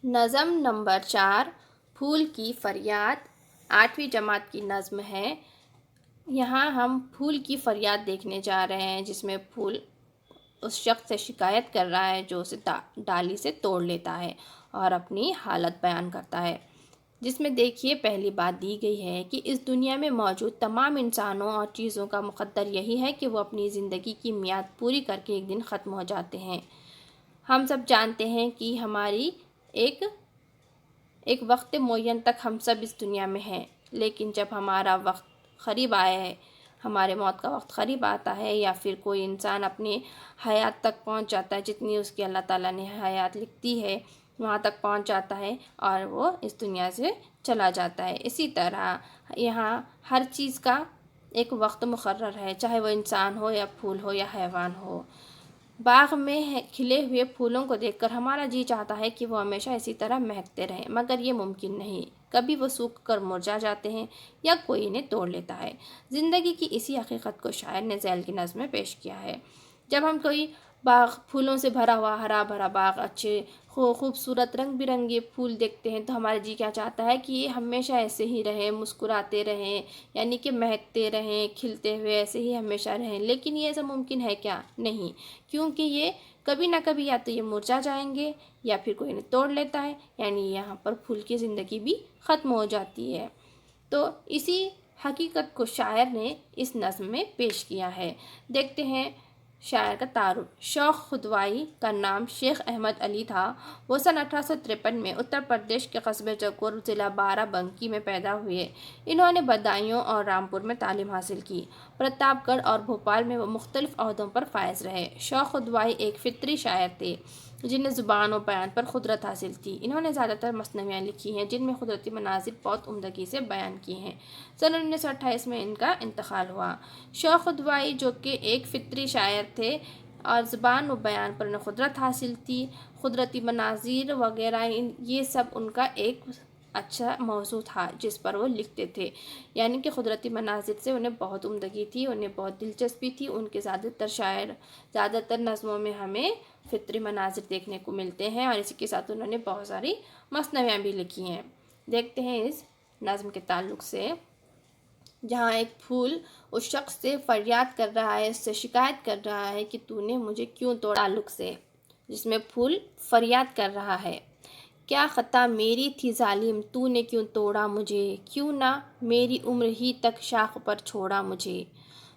نظم نمبر 4 پھول کی فریاد 8ویں جماعت کی نظم ہے۔ یہاں ہم پھول کی فریاد دیکھنے جا رہے ہیں، جس میں پھول اس شخص سے شکایت کر رہا ہے جو اسے ڈالی سے توڑ لیتا ہے اور اپنی حالت بیان کرتا ہے، جس میں دیکھیے پہلی بات دی گئی ہے کہ اس دنیا میں موجود تمام انسانوں اور چیزوں کا مقدر یہی ہے کہ وہ اپنی زندگی کی میعاد پوری کر کے ایک دن ختم ہو جاتے ہیں۔ ہم سب جانتے ہیں کہ ہماری ایک وقت معین تک ہم سب اس دنیا میں ہیں، لیکن جب ہمارا وقت قریب آیا ہے، ہمارے موت کا وقت قریب آتا ہے، یا پھر کوئی انسان اپنی حیات تک پہنچ جاتا ہے، جتنی اس کی اللہ تعالیٰ نے حیات لکھی ہے وہاں تک پہنچ جاتا ہے اور وہ اس دنیا سے چلا جاتا ہے۔ اسی طرح یہاں ہر چیز کا ایک وقت مقرر ہے، چاہے وہ انسان ہو یا پھول ہو یا حیوان ہو۔ باغ میں کھلے ہوئے پھولوں کو دیکھ کر ہمارا جی چاہتا ہے کہ وہ ہمیشہ اسی طرح مہکتے رہیں، مگر یہ ممکن نہیں، کبھی وہ سوکھ کر مرجھا جاتے ہیں یا کوئی انہیں توڑ لیتا ہے۔ زندگی کی اسی حقیقت کو شاعر نے ذیل کی نظم میں پیش کیا ہے۔ جب ہم کوئی باغ، پھولوں سے بھرا ہوا ہرا بھرا باغ، اچھے خوبصورت رنگ برنگے پھول دیکھتے ہیں تو ہمارا جی کیا چاہتا ہے کہ یہ ہمیشہ ایسے ہی رہیں، مسکراتے رہیں، یعنی کہ مہکتے رہیں، کھلتے ہوئے ایسے ہی ہمیشہ رہیں۔ لیکن یہ ایسا ممکن ہے کیا؟ نہیں، کیونکہ یہ کبھی نہ کبھی یا تو یہ مرجھا جائیں گے یا پھر کوئی انہیں توڑ لیتا ہے، یعنی یہاں پر پھول کی زندگی بھی ختم ہو جاتی ہے۔ تو اسی حقیقت کو شاعر نے اس نظم میں پیش کیا ہے۔ دیکھتے ہیں شاعر کا تعارف۔ شوق خدوائی کا نام شیخ احمد علی تھا۔ وہ سن 1853 میں اتر پردیش کے قصبے چکور، ضلع بارہ بنکی میں پیدا ہوئے۔ انہوں نے بدایوں اور رامپور میں تعلیم حاصل کی۔ پرتاپ گڑھ اور بھوپال میں وہ مختلف عہدوں پر فائز رہے۔ شوق خدوائی ایک فطری شاعر تھے جنہیں زبان و بیان پر قدرت حاصل تھی۔ انہوں نے زیادہ تر مثنویاں لکھی ہیں جن میں قدرتی مناظر بہت عمدگی سے بیان کیے ہیں۔ سن 1928 میں ان کا انتقال ہوا۔ شوق خدوائی جو کہ ایک فطری شاعر تھے اور زبان و بیان پر انہیں قدرت حاصل تھی، قدرتی مناظر وغیرہ، یہ سب ان کا ایک اچھا موضوع تھا جس پر وہ لکھتے تھے، یعنی کہ قدرتی مناظر سے انہیں بہت عمدگی تھی، انہیں بہت دلچسپی تھی۔ ان کے زیادہ تر نظموں میں ہمیں فطری مناظر دیکھنے کو ملتے ہیں، اور اسی کے ساتھ انہوں نے بہت ساری مثنویاں بھی لکھی ہیں۔ دیکھتے ہیں اس نظم کے تعلق سے، جہاں ایک پھول اس شخص سے فریاد کر رہا ہے، اس سے شکایت کر رہا ہے کہ تو نے مجھے کیوں توڑا، تعلق سے جس میں پھول فریاد کر رہا ہے۔ کیا خطا میری تھی ظالم، تو نے کیوں توڑا مجھے، کیوں نہ میری عمر ہی تک شاخ پر چھوڑا مجھے۔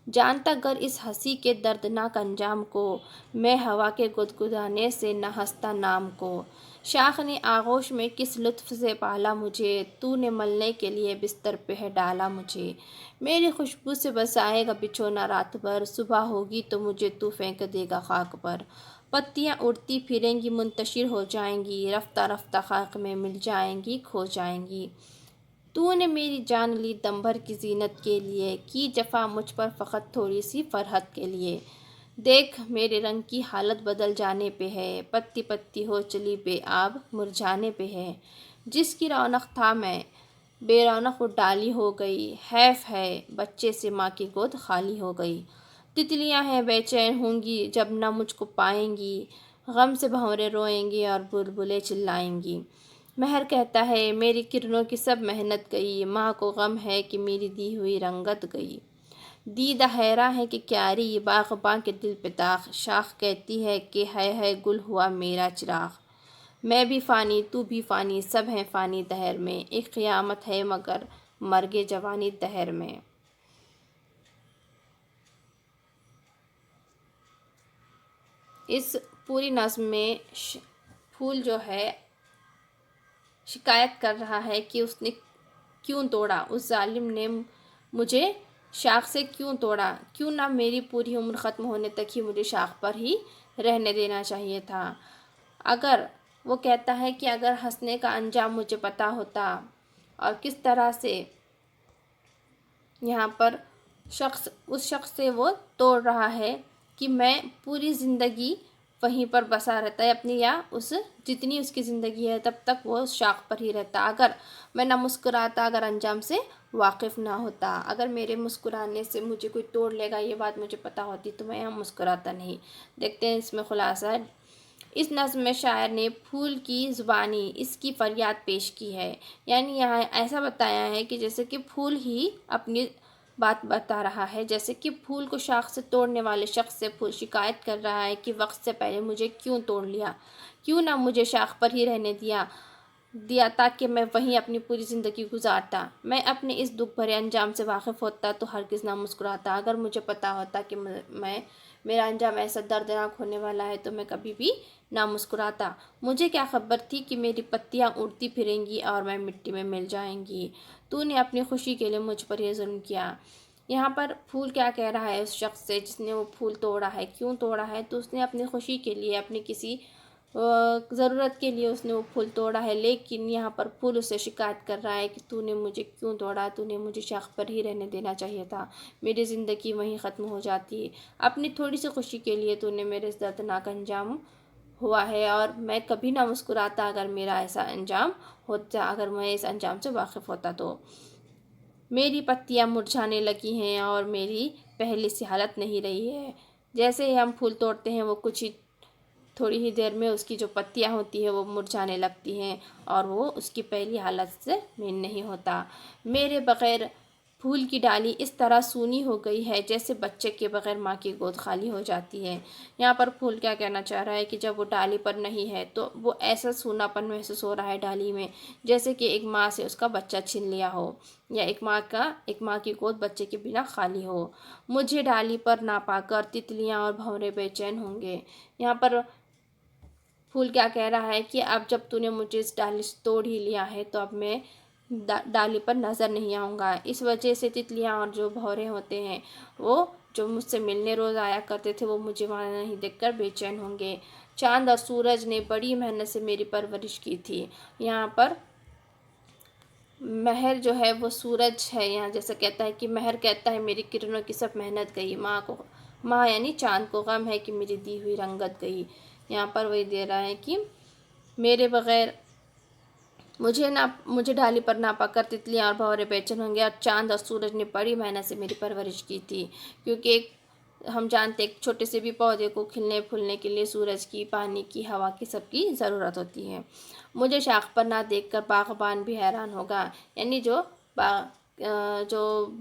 جانتا گر اس ہنسی کے دردناک انجام کو، میں ہوا کے گدگدانے سے نہ ہنستا نام کو۔ شاخ نے آغوش میں کس لطف سے پالا مجھے، تو نے ملنے کے لیے بستر پہ ہے ڈالا مجھے۔ میری خوشبو سے بس آئے گا بچھونا رات بھر، صبح ہوگی تو مجھے تو پھینک دے گا خاک پر۔ پتیاں اڑتی پھریں گی منتشر ہو جائیں گی، رفتہ رفتہ خاک میں مل جائیں گی کھو جائیں گی۔ تو نے میری جان لی دم بھر کی زینت کے لیے، کی جفا مجھ پر فقط تھوڑی سی فرحت کے لیے۔ دیکھ میرے رنگ کی حالت بدل جانے پہ ہے، پتی پتی ہو چلی بے آب مرجھانے پہ ہے۔ جس کی رونق تھا میں بے رونق وہ ڈالی ہو گئی، حیف ہے بچے سے ماں کی گود خالی ہو گئی۔ تتلیاں ہیں بے چین ہوں گی جب نہ مجھ کو پائیں گی، غم سے بھنورے روئیں گے اور بلبلیں چلائیں گی۔ مہر کہتا ہے میری کرنوں کی سب محنت گئی، ماں کو غم ہے کہ میری دی ہوئی رنگت گئی۔ دیدہ حیراں ہے کہ کیاری یہ باغباں کے دل پہ داغ، شاخ کہتی ہے کہ ہے گل ہوا میرا چراغ۔ میں بھی فانی تو بھی فانی سب ہیں فانی دہر میں، ایک قیامت ہے مگر مرگ جوانی دہر میں۔ اس پوری نظم میں پھول جو ہے شکایت کر رہا ہے کہ اس نے کیوں توڑا، اس ظالم نے مجھے شاخ سے کیوں توڑا، کیوں نہ میری پوری عمر ختم ہونے تک ہی مجھے شاخ پر ہی رہنے دینا چاہیے تھا۔ اگر وہ کہتا ہے کہ اگر ہنسنے کا انجام مجھے پتہ ہوتا، اور کس طرح سے یہاں پر اس شخص سے وہ توڑ رہا ہے کہ میں پوری زندگی وہیں پر بسا رہتا ہے اپنی، یا جتنی اس کی زندگی ہے تب تک وہ اس شاخ پر ہی رہتا۔ اگر میں نہ مسکراتا، اگر انجام سے واقف نہ ہوتا، اگر میرے مسکرانے سے مجھے کوئی توڑ لے گا یہ بات مجھے پتہ ہوتی تو میں یہاں مسکراتا نہیں۔ دیکھتے ہیں اس میں خلاصہ ہے۔ اس نظم میں شاعر نے پھول کی زبانی اس کی فریاد پیش کی ہے، یعنی یہاں ایسا بتایا ہے کہ جیسے کہ پھول ہی اپنی بات بتا رہا ہے، جیسے کہ پھول کو شاخ سے توڑنے والے شخص سے پھول شکایت کر رہا ہے کہ وقت سے پہلے مجھے کیوں توڑ لیا، کیوں نہ مجھے شاخ پر ہی رہنے دیا تاکہ میں وہیں اپنی پوری زندگی گزارتا۔ میں اپنے اس دکھ بھرے انجام سے واقف ہوتا تو ہرگز نہ مسکراتا۔ اگر مجھے پتا ہوتا کہ میرا انجام ایسا دردناک ہونے والا ہے تو میں کبھی بھی نہ مسکراتا۔ مجھے کیا خبر تھی کہ میری پتیاں اڑتی پھریں گی اور میں مٹی میں مل جائیں گی۔ تو نے اپنی خوشی کے لیے مجھ پر یہ ظلم کیا۔ یہاں پر پھول کیا کہہ رہا ہے اس شخص سے جس نے وہ پھول توڑا ہے، کیوں توڑا ہے؟ تو اس نے اپنی خوشی کے لیے، اپنی کسی ضرورت کے لیے اس نے وہ پھول توڑا ہے، لیکن یہاں پر پھول اسے شکایت کر رہا ہے کہ تو نے مجھے کیوں توڑا، تو نے مجھے شاخ پر ہی رہنے دینا چاہیے تھا، میری زندگی وہیں ختم ہو جاتی۔ اپنی تھوڑی سی خوشی کے لیے تو نے میرے اس دردناک انجام ہوا ہے، اور میں کبھی نہ مسکراتا اگر میرا ایسا انجام ہوتا، اگر میں اس انجام سے واقف ہوتا تو۔ میری پتیاں مرجھانے لگی ہیں اور میری پہلے سی حالت نہیں رہی ہے۔ جیسے ہی ہم پھول توڑتے ہیں وہ تھوڑی ہی دیر میں اس کی جو پتیاں ہوتی ہیں وہ مرجھانے لگتی ہیں اور وہ اس کی پہلی حالت سے میل نہیں ہوتا۔ میرے بغیر پھول کی ڈالی اس طرح سونی ہو گئی ہے جیسے بچے کے بغیر ماں کی گود خالی ہو جاتی ہے۔ یہاں پر پھول کیا کہنا چاہ رہا ہے کہ جب وہ ڈالی پر نہیں ہے تو وہ ایسا سونا پن محسوس ہو رہا ہے ڈالی میں، جیسے کہ ایک ماں سے اس کا بچہ چھین لیا ہو، یا ایک ماں کی گود بچے کے بنا خالی ہو۔ مجھے ڈالی پر نہ پا کر تتلیاں اور بھنورے بے چین ہوں گے۔ یہاں پر پھول کیا کہہ رہا ہے کہ اب جب تو نے مجھے اس ڈالی سے توڑ ہی لیا ہے تو اب میں ڈالی پر نظر نہیں آؤں گا۔ اس وجہ سے تتلیاں اور جو بھنورے ہوتے ہیں وہ جو مجھ سے ملنے روز آیا کرتے تھے وہ مجھے وہاں نہیں دیکھ کر بے چین ہوں گے۔ چاند اور سورج نے بڑی محنت سے میری پرورش کی تھی۔ یہاں پر مہر جو ہے وہ سورج ہے، یہاں جیسے کہتا ہے کہ مہر کہتا ہے میری کرنوں کی سب محنت گئی، ماں یعنی چاند کو غم ہے کہ میری دی ہوئی رنگت گئی۔ یہاں پر وہی دے رہا ہے کہ میرے بغیر مجھے ڈالی پر نہ پا کر تتلیاں اور بھنورے بے چین ہوں گے، اور چاند اور سورج نے بڑی محنت سے میری پرورش کی تھی، کیونکہ ہم جانتے ایک چھوٹے سے بھی پودے کو کھلنے پھولنے کے لیے سورج کی، پانی کی، ہوا کی، سب کی ضرورت ہوتی ہے۔ مجھے شاخ پر نہ دیکھ کر باغبان بھی حیران ہوگا، یعنی جو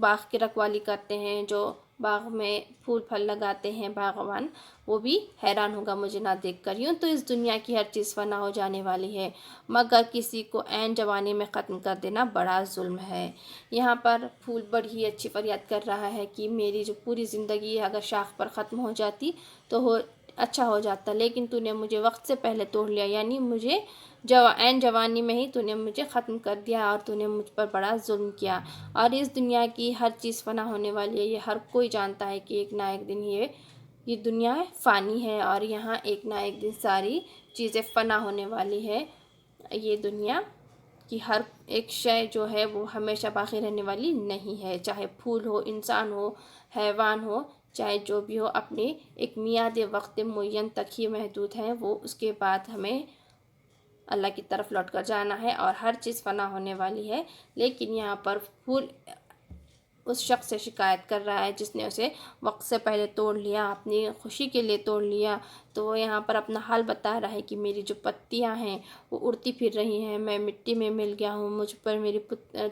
باغ کی رکھوالی کرتے ہیں، جو باغ میں پھول پھل لگاتے ہیں باغبان، وہ بھی حیران ہوگا مجھے نہ دیکھ کر۔ یوں تو اس دنیا کی ہر چیز فنا ہو جانے والی ہے، مگر کسی کو عین جوانی میں ختم کر دینا بڑا ظلم ہے۔ یہاں پر پھول بڑی اچھی فریاد کر رہا ہے کہ میری جو پوری زندگی اگر شاخ پر ختم ہو جاتی تو اچھا ہو جاتا، لیکن تو نے مجھے وقت سے پہلے توڑ لیا، یعنی مجھے عین جوانی میں ہی تو نے مجھے ختم کر دیا، اور تو نے مجھ پر بڑا ظلم کیا۔ اور اس دنیا کی ہر چیز فنا ہونے والی ہے، یہ ہر کوئی جانتا ہے کہ ایک نہ ایک دن یہ دنیا فانی ہے، اور یہاں ایک نہ ایک دن ساری چیزیں فنا ہونے والی ہے۔ یہ دنیا کی ہر ایک شے جو ہے وہ ہمیشہ باقی رہنے والی نہیں ہے، چاہے پھول ہو، انسان ہو، حیوان ہو، چاہے جو بھی ہو، اپنے ایک میعاد وقت معین تک ہی محدود ہیں وہ، اس کے بعد ہمیں اللہ کی طرف لوٹ کر جانا ہے اور ہر چیز فنا ہونے والی ہے۔ لیکن یہاں پر پھول اس شخص سے شکایت کر رہا ہے جس نے اسے وقت سے پہلے توڑ لیا، اپنی خوشی کے لیے توڑ لیا، تو وہ یہاں پر اپنا حال بتا رہا ہے کہ میری جو پتیاں ہیں وہ اڑتی پھر رہی ہیں، میں مٹی میں مل گیا ہوں، مجھ پر میری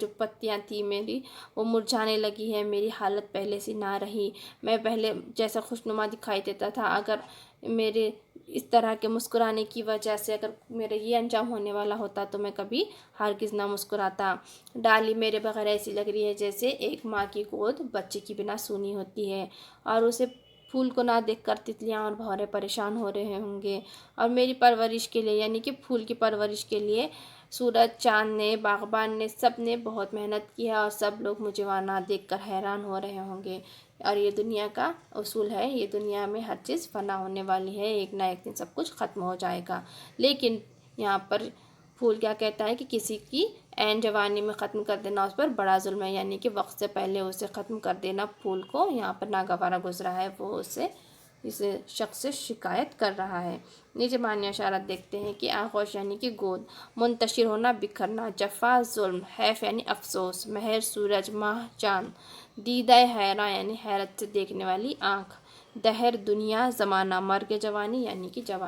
جو پتیاں تھیں میری وہ مرجھانے لگی ہے، میری حالت پہلے سے نہ رہی، میں پہلے جیسا خوشنما دکھائی دیتا تھا، اگر میرے اس طرح کے مسکرانے کی وجہ سے اگر میرا یہ انجام ہونے والا ہوتا تو میں کبھی ہرگز نہ مسکراتا۔ ڈالی میرے بغیر ایسی لگ رہی ہے جیسے ایک ماں کی گود بچے کی بنا سونی ہوتی ہے، اور اسے پھول کو نہ دیکھ کر تتلیاں اور بھنورے پریشان ہو رہے ہوں گے، اور میری پرورش کے لیے یعنی کہ پھول کی پرورش کے لیے سورج، چاند نے، باغبان نے، سب نے بہت محنت کی ہے، اور سب لوگ مجھے وہاں نہ دیکھ کر حیران ہو رہے ہوں گے۔ اور یہ دنیا کا اصول ہے، یہ دنیا میں ہر چیز فنا ہونے والی ہے، ایک نہ ایک دن سب کچھ ختم ہو جائے گا۔ لیکن یہاں پر پھول کیا کہتا ہے کہ کسی کی عین جوانی میں ختم کر دینا اس پر بڑا ظلم ہے، یعنی کہ وقت سے پہلے اسے ختم کر دینا پھول کو یہاں پر ناگوارا گزرا ہے، وہ اس شخص سے شکایت کر رہا ہے۔ نیچے معنی اشارت دیکھتے ہیں کہ آغوش یعنی کہ گود، منتشر ہونا، بکھرنا، جفا ظلم، حیف یعنی افسوس، مہر سورج، ماہ چاند، دیدہ حیراں یعنی حیرت سے دیکھنے والی آنکھ، دہر دنیا، زمانہ، مرگ جوانی یعنی کہ جوانی۔